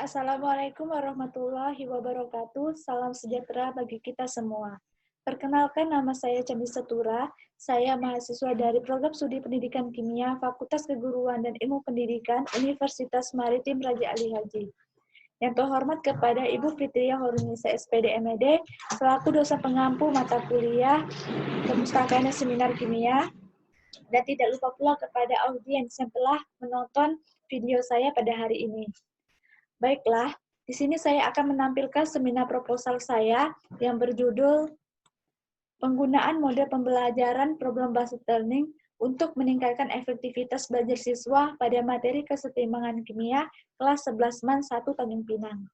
Assalamualaikum warahmatullahi wabarakatuh. Salam sejahtera bagi kita semua. Perkenalkan, nama saya Candi Setura. Saya mahasiswa dari Program Studi Pendidikan Kimia, Fakultas Keguruan dan Ilmu Pendidikan, Universitas Maritim Raja Ali Haji. Yang terhormat kepada Ibu Fitria Horunisa SPD MED, selaku dosen pengampu mata kuliah Perpustakaan dan Seminar Kimia, dan tidak lupa pula kepada audiens yang telah menonton video saya pada hari ini. Baiklah, di sini saya akan menampilkan seminar proposal saya yang berjudul Penggunaan Model Pembelajaran Problem-Based Learning untuk meningkatkan efektivitas belajar siswa pada materi kesetimbangan kimia kelas 11 MAN 1 Tanjung Pinang.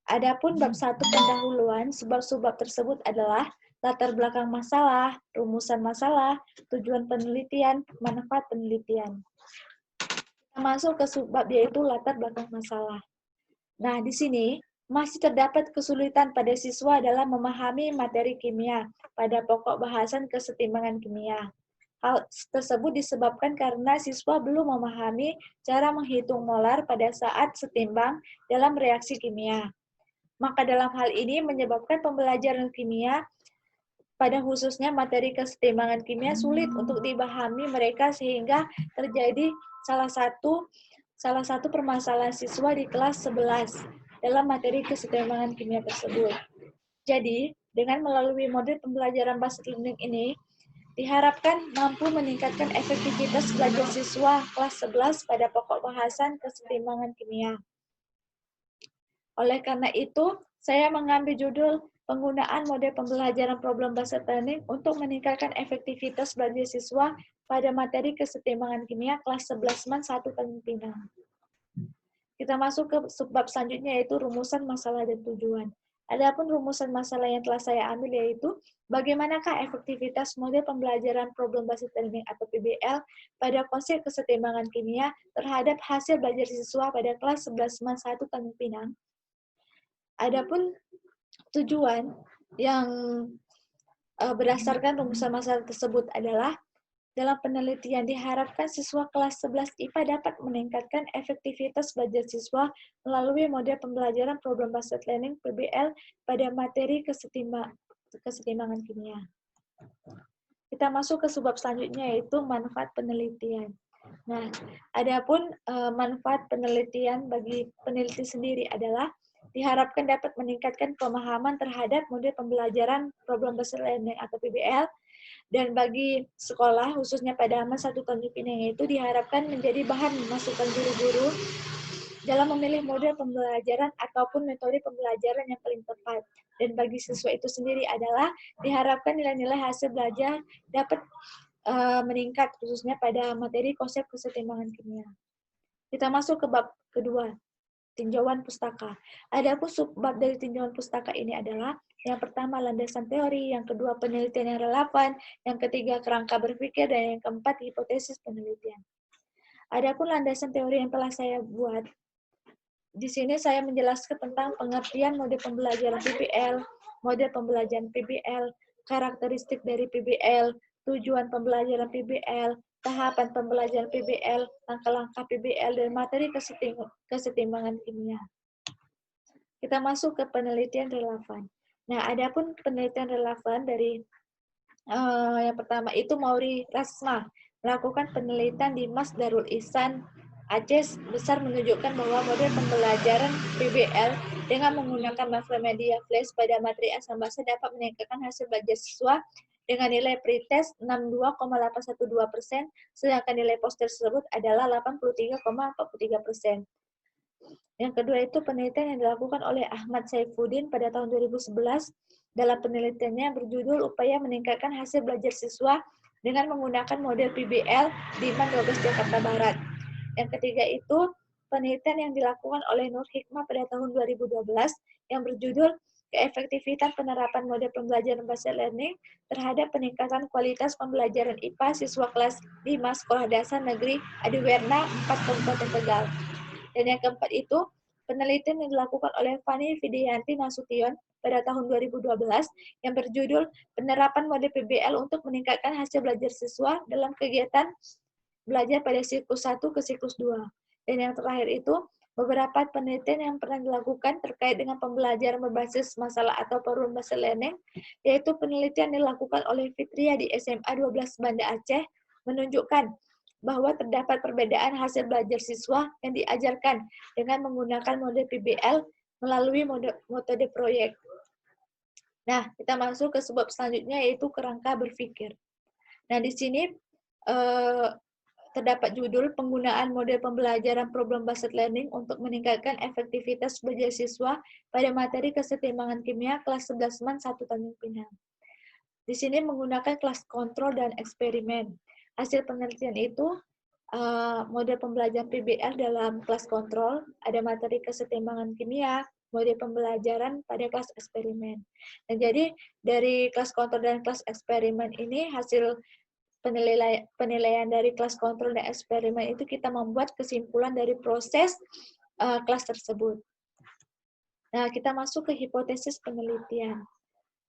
Adapun bab 1 pendahuluan, sebab-sebab tersebut adalah latar belakang masalah, rumusan masalah, tujuan penelitian, manfaat penelitian. Kita masuk ke subbab yaitu latar belakang masalah. Nah, di sini masih terdapat kesulitan pada siswa dalam memahami materi kimia pada pokok bahasan kesetimbangan kimia. Hal tersebut disebabkan karena siswa belum memahami cara menghitung molar pada saat setimbang dalam reaksi kimia. Maka dalam hal ini menyebabkan pembelajaran kimia pada khususnya materi kesetimbangan kimia sulit untuk dipahami mereka sehingga terjadi salah satu permasalahan siswa di kelas 11 dalam materi kesetimbangan kimia tersebut. Jadi, dengan melalui model pembelajaran based learning ini, diharapkan mampu meningkatkan efektivitas belajar siswa kelas 11 pada pokok bahasan kesetimbangan kimia. Oleh karena itu, saya mengambil judul Penggunaan Model Pembelajaran Problem-Based Learning untuk meningkatkan efektivitas belajar siswa pada materi kesetimbangan kimia kelas 11 MAN 1 Tanjung Pinang. Kita masuk ke subbab selanjutnya yaitu rumusan masalah dan tujuan. Adapun rumusan masalah yang telah saya ambil yaitu bagaimanakah efektivitas model pembelajaran problem-based learning atau PBL pada konsep kesetimbangan kimia terhadap hasil belajar siswa pada kelas 11 MAN 1 Tanjung Pinang. Adapun tujuan yang berdasarkan rumusan masalah tersebut adalah dalam penelitian diharapkan siswa kelas 11 IPA dapat meningkatkan efektivitas belajar siswa melalui model pembelajaran problem-based learning PBL pada materi kesetimbangan kimia. Kita masuk ke subbab selanjutnya yaitu manfaat penelitian. Nah, adapun manfaat penelitian bagi peneliti sendiri adalah diharapkan dapat meningkatkan pemahaman terhadap model pembelajaran problem-based learning atau PBL, dan bagi sekolah, khususnya pada MAN 1 Tanjung Pinang itu diharapkan menjadi bahan masukan guru-guru dalam memilih model pembelajaran ataupun metode pembelajaran yang paling tepat. Dan bagi siswa itu sendiri adalah diharapkan nilai-nilai hasil belajar dapat meningkat, khususnya pada materi konsep kesetimbangan kimia. Kita masuk ke bab kedua, tinjauan pustaka. Adapun subbab dari tinjauan pustaka ini adalah yang pertama landasan teori, yang kedua penelitian yang relevan, yang ketiga kerangka berpikir, dan yang keempat hipotesis penelitian. Adapun landasan teori yang telah saya buat, di sini saya menjelaskan tentang pengertian model pembelajaran PBL, model pembelajaran PBL, karakteristik dari PBL, tujuan pembelajaran PBL, tahapan pembelajaran PBL, langkah-langkah PBL, dan materi kesetimbangan kimia. Kita masuk ke penelitian relevan. Nah, adapun penelitian relevan dari yang pertama itu Mauri Rasma melakukan penelitian di Mas Darul Ihsan Aceh besar menunjukkan bahwa model pembelajaran PBL dengan menggunakan makromedia flash pada materi asam basa dapat meningkatkan hasil belajar siswa dengan nilai pretest 62,812%, sedangkan nilai post tersebut adalah 83,43%. Yang kedua itu penelitian yang dilakukan oleh Ahmad Saifuddin pada tahun 2011 dalam penelitiannya berjudul Upaya Meningkatkan Hasil Belajar Siswa dengan menggunakan model PBL di MAN 12 Jakarta Barat. Yang ketiga itu penelitian yang dilakukan oleh Nur Hikmah pada tahun 2012 yang berjudul keefektifan penerapan model pembelajaran based learning terhadap peningkatan kualitas pembelajaran IPA siswa kelas 5 Sekolah Dasar Negeri Adiwerna 4 Kabupaten Tegal. Dan yang keempat itu, penelitian yang dilakukan oleh Fani Widianti Nasution pada tahun 2012 yang berjudul Penerapan Model PBL untuk Meningkatkan Hasil Belajar Siswa dalam Kegiatan Belajar pada Siklus 1 ke Siklus 2. Dan yang terakhir itu, beberapa penelitian yang pernah dilakukan terkait dengan pembelajaran berbasis masalah atau problem based learning, yaitu penelitian dilakukan oleh Fitria di SMA 12 Banda Aceh, menunjukkan bahwa terdapat perbedaan hasil belajar siswa yang diajarkan dengan menggunakan model PBL melalui metode proyek. Nah, kita masuk ke sebab selanjutnya, yaitu kerangka berpikir. Nah, di sini terdapat judul penggunaan model pembelajaran problem based learning untuk meningkatkan efektivitas belajar siswa pada materi kesetimbangan kimia kelas 11 MAN 1 Tanjung Pinang. Di sini menggunakan kelas kontrol dan eksperimen. Hasil penelitian itu model pembelajaran PBL dalam kelas kontrol, ada materi kesetimbangan kimia, model pembelajaran pada kelas eksperimen. Dan jadi dari kelas kontrol dan kelas eksperimen ini hasil penilaian dari kelas kontrol dan eksperimen itu kita membuat kesimpulan dari proses kelas tersebut. Nah, kita masuk ke hipotesis penelitian.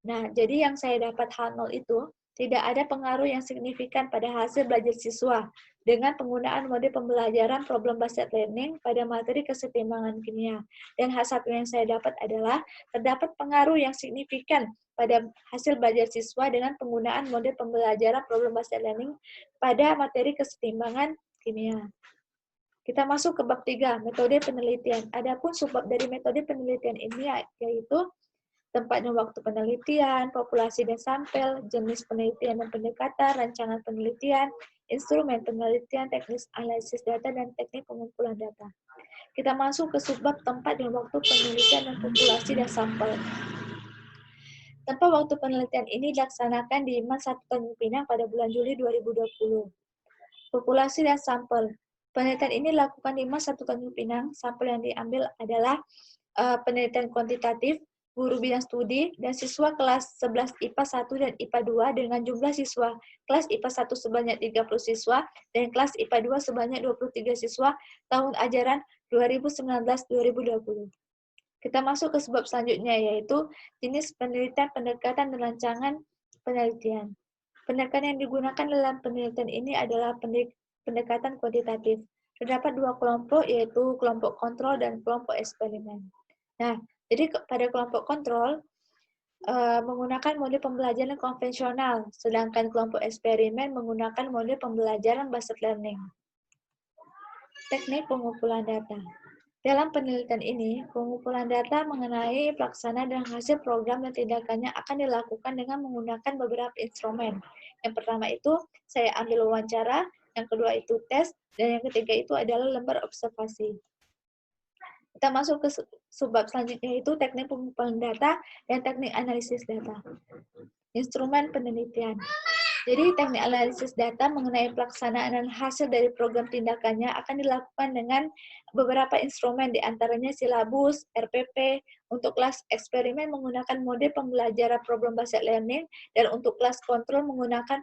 Nah, jadi yang saya dapat H0 itu tidak ada pengaruh yang signifikan pada hasil belajar siswa dengan penggunaan model pembelajaran problem based learning pada materi kesetimbangan kimia. Dan H1 yang saya dapat adalah terdapat pengaruh yang signifikan pada hasil belajar siswa dengan penggunaan model pembelajaran problem based learning pada materi kesetimbangan kimia. Kita masuk ke bab 3, metode penelitian. Adapun subbab dari metode penelitian ini yaitu tempat dan waktu penelitian, populasi dan sampel, jenis penelitian dan pendekatan, rancangan penelitian, instrumen penelitian, teknis analisis data, dan teknik pengumpulan data. Kita masuk ke subbab tempat dan waktu penelitian dan populasi dan sampel. Tempat waktu penelitian ini dilaksanakan di MAN 1 Tanjung Pinang pada bulan Juli 2020. Populasi dan sampel. Penelitian ini dilakukan di MAN 1 Tanjung Pinang. Sampel yang diambil adalah penelitian kuantitatif, guru bidang studi, dan siswa kelas 11 IPA 1 dan IPA 2 dengan jumlah siswa kelas IPA 1 sebanyak 30 siswa dan kelas IPA 2 sebanyak 23 siswa tahun ajaran 2019-2020. Kita masuk ke sebab selanjutnya, yaitu jenis penelitian, pendekatan, dan rancangan penelitian. Pendekatan yang digunakan dalam penelitian ini adalah pendekatan kuantitatif. Terdapat dua kelompok, yaitu kelompok kontrol dan kelompok eksperimen. Nah, jadi pada kelompok kontrol menggunakan model pembelajaran konvensional, sedangkan kelompok eksperimen menggunakan model pembelajaran based learning. Teknik pengumpulan data. Dalam penelitian ini, pengumpulan data mengenai pelaksanaan dan hasil program dan tindakannya akan dilakukan dengan menggunakan beberapa instrumen. Yang pertama itu, saya ambil wawancara, yang kedua itu tes, dan yang ketiga itu adalah lembar observasi. Kita masuk ke subbab selanjutnya, yaitu teknik pengumpulan data dan teknik analisis data. Instrumen penelitian. Jadi teknik analisis data mengenai pelaksanaan dan hasil dari program tindakannya akan dilakukan dengan beberapa instrumen, diantaranya silabus, RPP, untuk kelas eksperimen menggunakan model pembelajaran problem based learning, dan untuk kelas kontrol menggunakan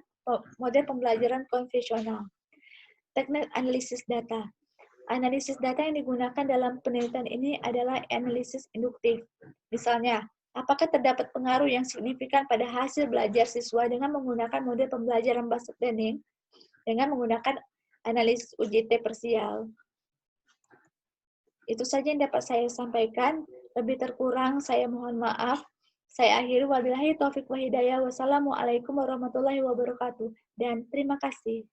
model pembelajaran konvensional. Teknik analisis data. Analisis data yang digunakan dalam penelitian ini adalah analisis induktif. Misalnya, apakah terdapat pengaruh yang signifikan pada hasil belajar siswa dengan menggunakan model pembelajaran based learning dengan menggunakan analisis UJT parsial. Itu saja yang dapat saya sampaikan. Lebih terkurang saya mohon maaf. Saya akhiri, wabillahi taufiq wa hidayah. Wassalamualaikum warahmatullahi wabarakatuh. Dan terima kasih.